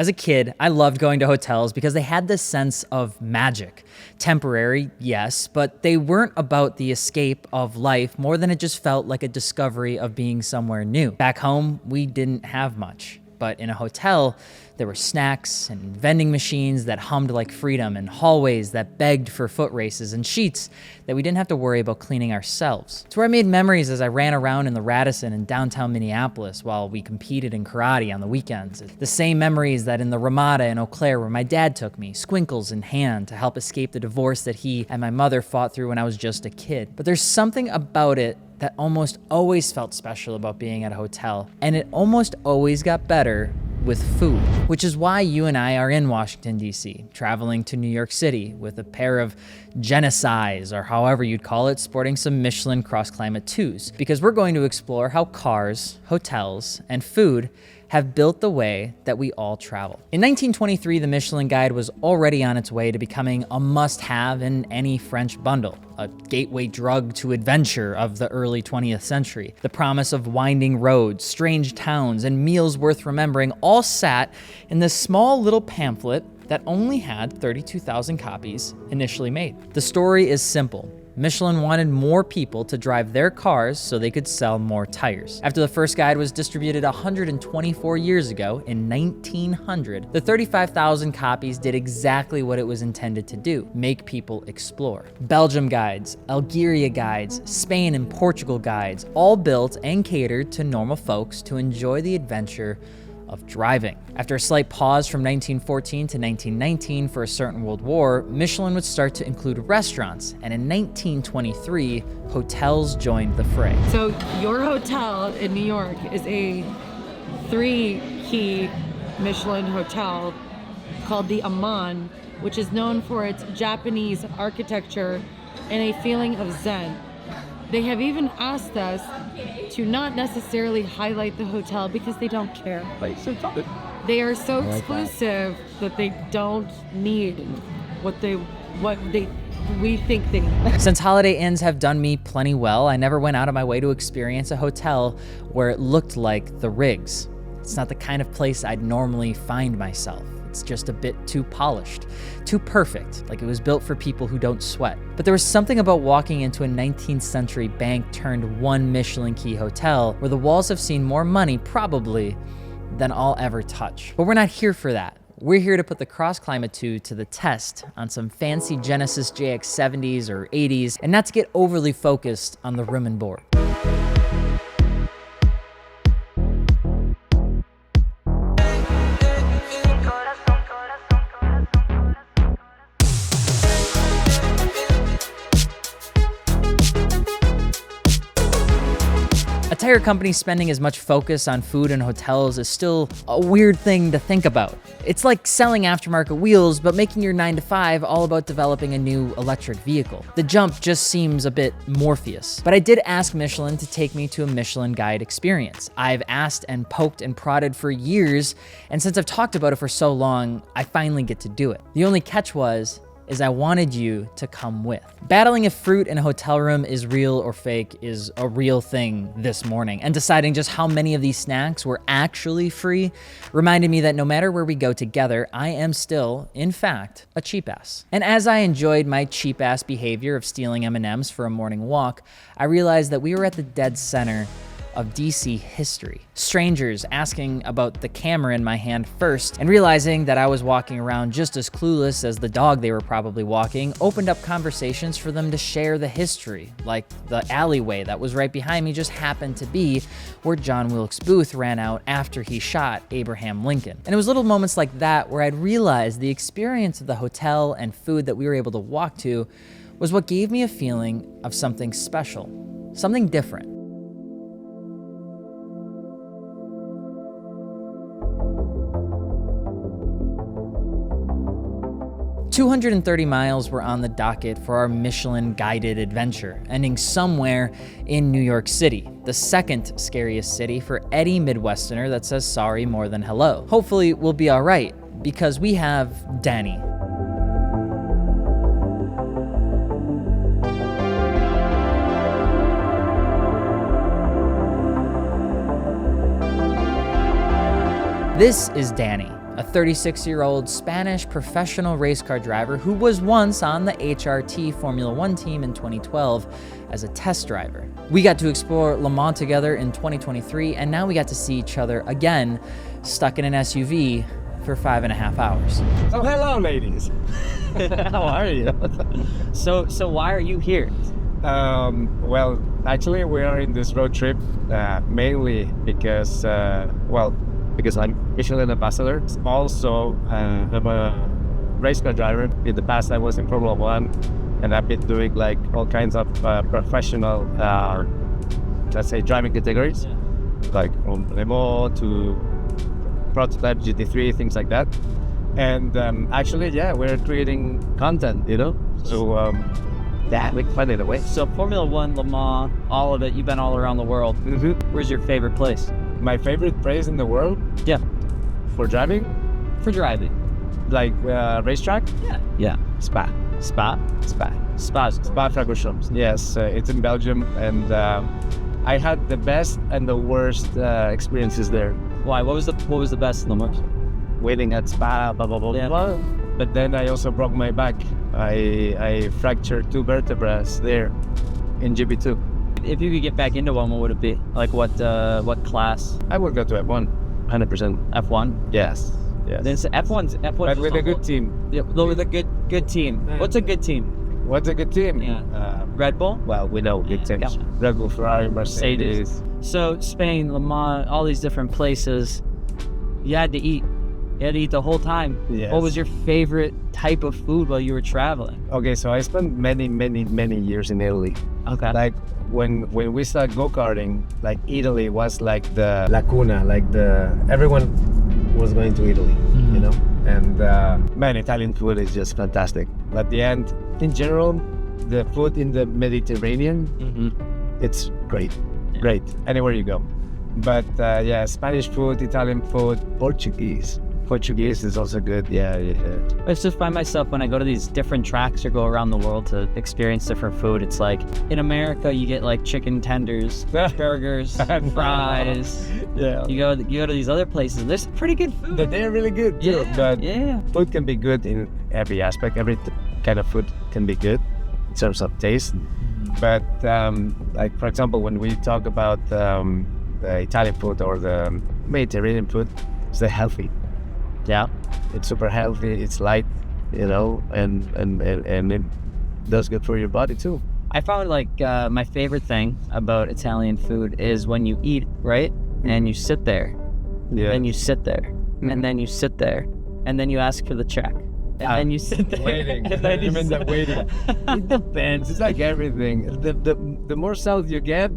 As a kid, I loved going to hotels because they had this sense of magic. Temporary, yes, but they weren't about the escape of life more than it just felt like a discovery of being somewhere new. Back home, we didn't have much. But in a hotel, there were snacks and vending machines that hummed like freedom and hallways that begged for foot races and sheets that we didn't have to worry about cleaning ourselves. It's where I made memories as I ran around in the Radisson in downtown Minneapolis while we competed in karate on the weekends. The same memories that in the Ramada in Eau Claire where my dad took me, squinkles in hand, to help escape the divorce that he and my mother fought through when I was just a kid. But there's something about it that almost always felt special about being at a hotel, and it almost always got better with food, which is why you and I are in Washington, D.C., traveling to New York City with a pair of Genesize, or however you'd call it, sporting some Michelin CrossClimate 2s, because we're going to explore how cars, hotels, and food have built the way that we all travel. In 1923, the Michelin Guide was already on its way to becoming a must-have in any French bundle, a gateway drug to adventure of the early 20th century. The promise of winding roads, strange towns, and meals worth remembering all sat in this small little pamphlet that only had 32,000 copies initially made. The story is simple. Michelin wanted more people to drive their cars so they could sell more tires. After the first guide was distributed 124 years ago, in 1900, the 35,000 copies did exactly what it was intended to do: make people explore. Belgium guides, Algeria guides, Spain and Portugal guides, all built and catered to normal folks to enjoy the adventure of driving. After a slight pause from 1914 to 1919 for a certain world war, Michelin would start to include restaurants, and in 1923, hotels joined the fray. So your hotel in New York is a 3-key Michelin hotel called the Aman, which is known for its Japanese architecture and a feeling of Zen. They have even asked us to not necessarily highlight the hotel because they don't care. They are so exclusive that they don't need what we think they need. Since Holiday Inns have done me plenty well, I never went out of my way to experience a hotel where it looked like the Rigs. It's not the kind of place I'd normally find myself. It's just a bit too polished, too perfect, like it was built for people who don't sweat. But there was something about walking into a 19th century bank turned one Michelin key hotel where the walls have seen more money, probably, than I'll ever touch. But we're not here for that. We're here to put the CrossClimate 2 to the test on some fancy Genesis JX70s or 80s, and not to get overly focused on the room and board. A tire company spending as much focus on food and hotels is still a weird thing to think about. It's like selling aftermarket wheels, but making your 9-to-5 all about developing a new electric vehicle. The jump just seems a bit Morpheus. But I did ask Michelin to take me to a Michelin Guide experience. I've asked and poked and prodded for years, and since I've talked about it for so long, I finally get to do it. The only catch is I wanted you to come with. Battling if fruit in a hotel room is real or fake is a real thing this morning, and deciding just how many of these snacks were actually free reminded me that no matter where we go together, I am still, in fact, a cheap ass. And as I enjoyed my cheap ass behavior of stealing M&Ms for a morning walk, I realized that we were at the dead center of DC history. Strangers asking about the camera in my hand first, and realizing that I was walking around just as clueless as the dog they were probably walking, opened up conversations for them to share the history, like the alleyway that was right behind me just happened to be where John Wilkes Booth ran out after he shot Abraham Lincoln. And it was little moments like that where I'd realized the experience of the hotel and food that we were able to walk to was what gave me a feeling of something special, something different. 230 miles were on the docket for our Michelin-guided adventure, ending somewhere in New York City, the second scariest city for any Midwesterner that says sorry more than hello. Hopefully we'll be all right, because we have Dani. This is Dani. a 36-year-old Spanish professional race car driver who was once on the HRT Formula One team in 2012 as a test driver. We got to explore Le Mans together in 2023, and now we got to see each other again, stuck in an SUV for 5.5 hours. Oh, hello, ladies. How are you? So why are you here? Well, actually, we are in this road trip mainly because, because I'm Michelin ambassador. Also, I'm a race car driver. In the past, I was in Formula One, and I've been doing like all kinds of professional, let's say, driving categories, like from Le Mans to prototype GT3, things like that. And actually, we're creating content, so we find it a way. So Formula One, Le Mans, all of it, you've been all around the world. Mm-hmm. Where's your favorite place? My favorite place in the world? Yeah. For driving? For driving. Like racetrack? Yeah. Spa. Spa-Francorchamps. Yes, it's in Belgium, and I had the best and the worst experiences there. Why? What was the best and the worst? Waiting at Spa, blah blah blah blah. But then I also broke my back. I fractured 2 vertebrae there in GP2. If you could get back into one, what would it be? Like what class? I would go to F1, 100%. F1? Yes. Then it's F1's But with a good team. Yeah, with a good team. What's a good team? What's a good team? Yeah. Red Bull? Well, we know good teams. Yeah. Red Bull, Ferrari, Mercedes. So Spain, Le Mans, all these different places, you had to eat. You had to eat the whole time. Yes. What was your favorite type of food while you were traveling? Okay, so I spent many years in Italy. Okay. Like when we started go-karting, like Italy was like the lacuna, like everyone was going to Italy, And man, Italian food is just fantastic. At the end, in general, the food in the Mediterranean, it's great. Great, anywhere you go. But Spanish food, Italian food, Portuguese is also good. Yeah. I just find myself when I go to these different tracks or go around the world to experience different food. It's like in America, you get like chicken tenders, burgers, fries. Yeah. You go to these other places. There's pretty good food. But they're really good too. But food can be good in every aspect. Every kind of food can be good in terms of taste. But like for example, when we talk about the Italian food or the Mediterranean food, it's healthy. Yeah, it's super healthy. It's light, and it does good for your body too. I found like my favorite thing about Italian food is when you eat, right? And you sit there, then you sit there, and then you sit there, and then you ask for the check. And then you sit there. Waiting. And then you mean that waiting? It depends. It's like everything. The more south you get,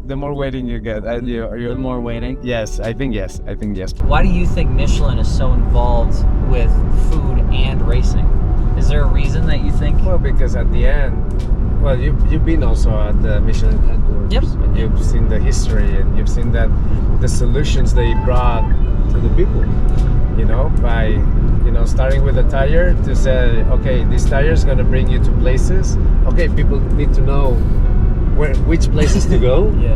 the more waiting you get. The more waiting? Yes, I think yes. Why do you think Michelin is so involved with food and racing? Is there a reason that you think? Well, because at the end, you've been also at the Michelin headquarters. Yep. And you've seen the history, and you've seen that the solutions they brought to the people, by starting with a tire to say, okay, this tire is going to bring you to places. Okay, people need to know which places to go. Yeah.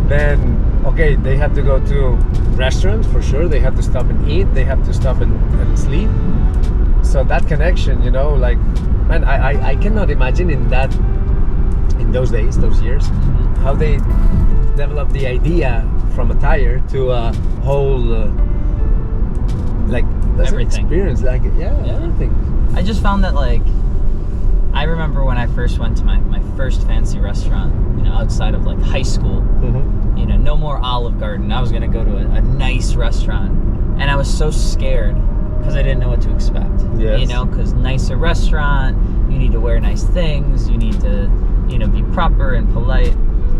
Then, okay, they have to go to restaurants for sure. They have to stop and eat. They have to stop and sleep. So that connection, like, man, I cannot imagine in those days, those years, how they developed the idea from a tire to a whole, everything. Experience, everything. I just found that I remember when I first went to my first fancy restaurant, outside of high school, no more Olive Garden. I was gonna go to a nice restaurant, and I was so scared because I didn't know what to expect. Yes. Because nicer restaurant, you need to wear nice things, you need to, be proper and polite.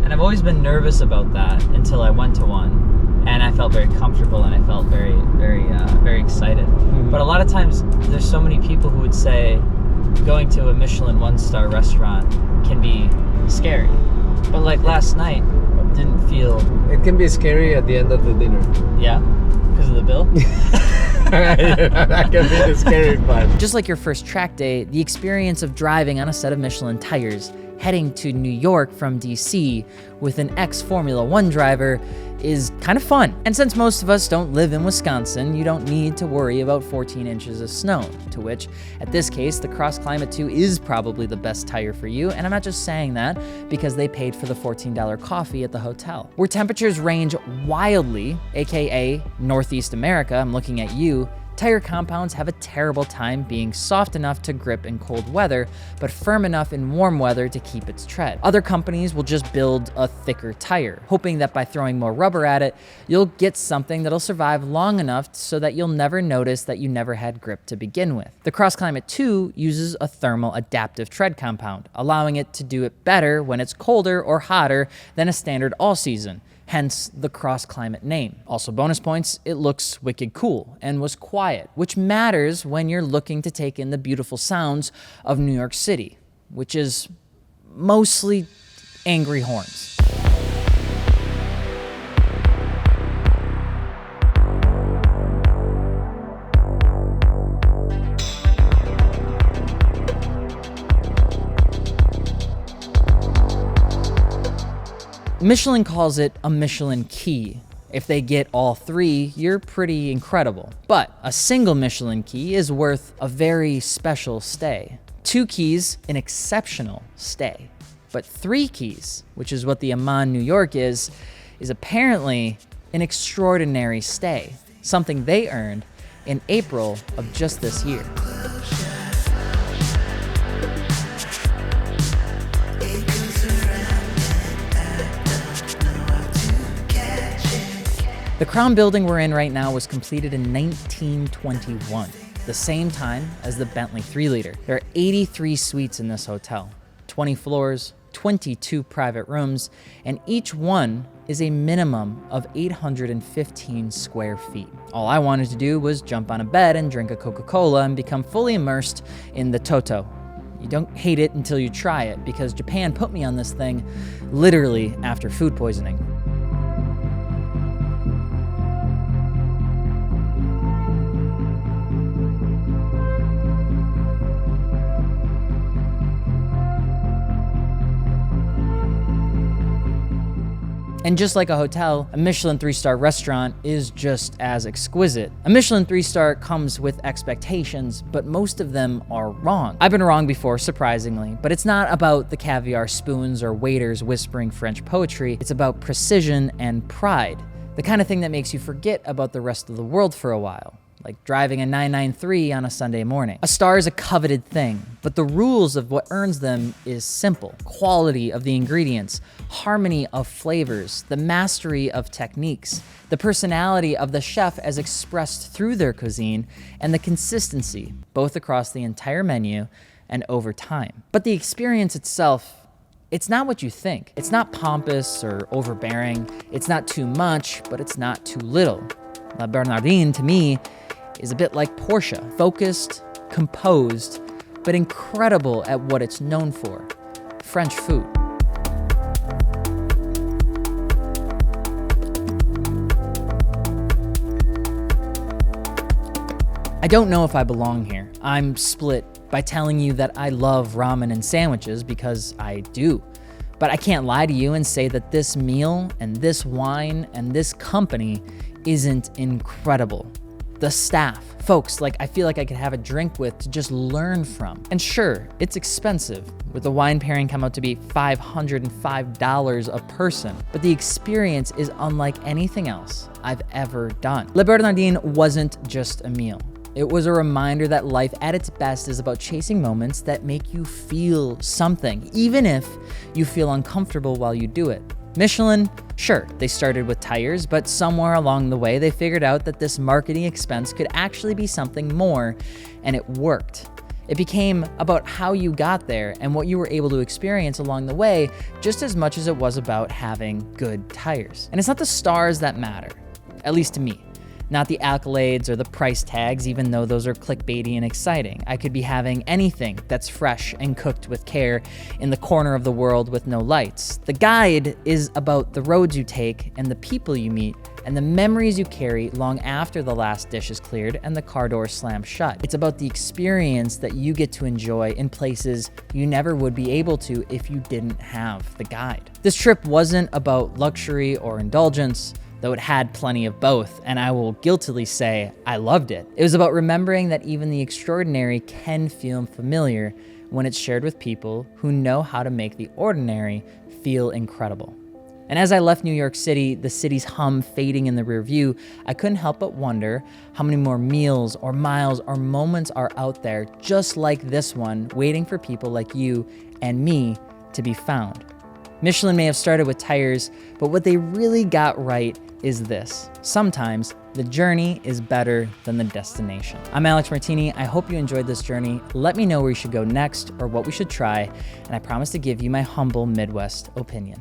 And I've always been nervous about that until I went to one, and I felt very comfortable, and I felt very, very, very excited. But a lot of times, there's so many people who would say going to a Michelin 1-star restaurant can be scary. But last night, didn't feel... It can be scary at the end of the dinner. Yeah? Because of the bill? That can be the scary part. Just like your first track day, the experience of driving on a set of Michelin tires heading to New York from DC with an ex-Formula One driver is kind of fun. And since most of us don't live in Wisconsin, you don't need to worry about 14 inches of snow, to which, at this case, the CrossClimate 2 is probably the best tire for you, and I'm not just saying that because they paid for the $14 coffee at the hotel. Where temperatures range wildly, aka Northeast America, I'm looking at you, tire compounds have a terrible time being soft enough to grip in cold weather, but firm enough in warm weather to keep its tread. Other companies will just build a thicker tire, hoping that by throwing more rubber at it, you'll get something that'll survive long enough so that you'll never notice that you never had grip to begin with. The CrossClimate 2 uses a thermal adaptive tread compound, allowing it to do it better when it's colder or hotter than a standard all-season. Hence the CrossClimate name. Also bonus points, it looks wicked cool and was quiet, which matters when you're looking to take in the beautiful sounds of New York City, which is mostly angry horns. Michelin calls it a Michelin key. If they get all three, you're pretty incredible. But a single Michelin key is worth a very special stay. 2 keys, an exceptional stay. But 3 keys, which is what the Aman New York is apparently an extraordinary stay, something they earned in April of just this year. The Crown building we're in right now was completed in 1921, the same time as the Bentley 3-liter. There are 83 suites in this hotel, 20 floors, 22 private rooms, and each one is a minimum of 815 square feet. All I wanted to do was jump on a bed and drink a Coca-Cola and become fully immersed in the Toto. You don't hate it until you try it, because Japan put me on this thing literally after food poisoning. And just like a hotel, a Michelin 3-star restaurant is just as exquisite. A Michelin 3-star comes with expectations, but most of them are wrong. I've been wrong before, surprisingly, but it's not about the caviar spoons or waiters whispering French poetry. It's about precision and pride, the kind of thing that makes you forget about the rest of the world for a while, like driving a 993 on a Sunday morning. A star is a coveted thing, but the rules of what earns them is simple. Quality of the ingredients, harmony of flavors, the mastery of techniques, the personality of the chef as expressed through their cuisine, and the consistency, both across the entire menu and over time. But the experience itself, it's not what you think. It's not pompous or overbearing. It's not too much, but it's not too little. La Bernardin, to me, is a bit like Porsche, focused, composed, but incredible at what it's known for, French food. I don't know if I belong here. I'm split by telling you that I love ramen and sandwiches, because I do. But I can't lie to you and say that this meal and this wine and this company isn't incredible. The staff, folks like I feel like I could have a drink with to just learn from. And sure, it's expensive, with the wine pairing come out to be $505 a person, but the experience is unlike anything else I've ever done. Le Bernardin wasn't just a meal. It was a reminder that life at its best is about chasing moments that make you feel something, even if you feel uncomfortable while you do it. Michelin, sure, they started with tires, but somewhere along the way, they figured out that this marketing expense could actually be something more, and it worked. It became about how you got there and what you were able to experience along the way, just as much as it was about having good tires. And it's not the stars that matter, at least to me. Not the accolades or the price tags, even though those are clickbaity and exciting. I could be having anything that's fresh and cooked with care in the corner of the world with no lights. The guide is about the roads you take and the people you meet and the memories you carry long after the last dish is cleared and the car door slams shut. It's about the experience that you get to enjoy in places you never would be able to if you didn't have the guide. This trip wasn't about luxury or indulgence, though it had plenty of both, and I will guiltily say I loved it. It was about remembering that even the extraordinary can feel familiar when it's shared with people who know how to make the ordinary feel incredible. And as I left New York City, the city's hum fading in the rear view, I couldn't help but wonder how many more meals or miles or moments are out there just like this one, waiting for people like you and me to be found. Michelin may have started with tires, but what they really got right is this: sometimes the journey is better than the destination. I'm AlexMartini. I hope you enjoyed this journey. Let me know where you should go next or what we should try, and I promise to give you my humble Midwest opinion.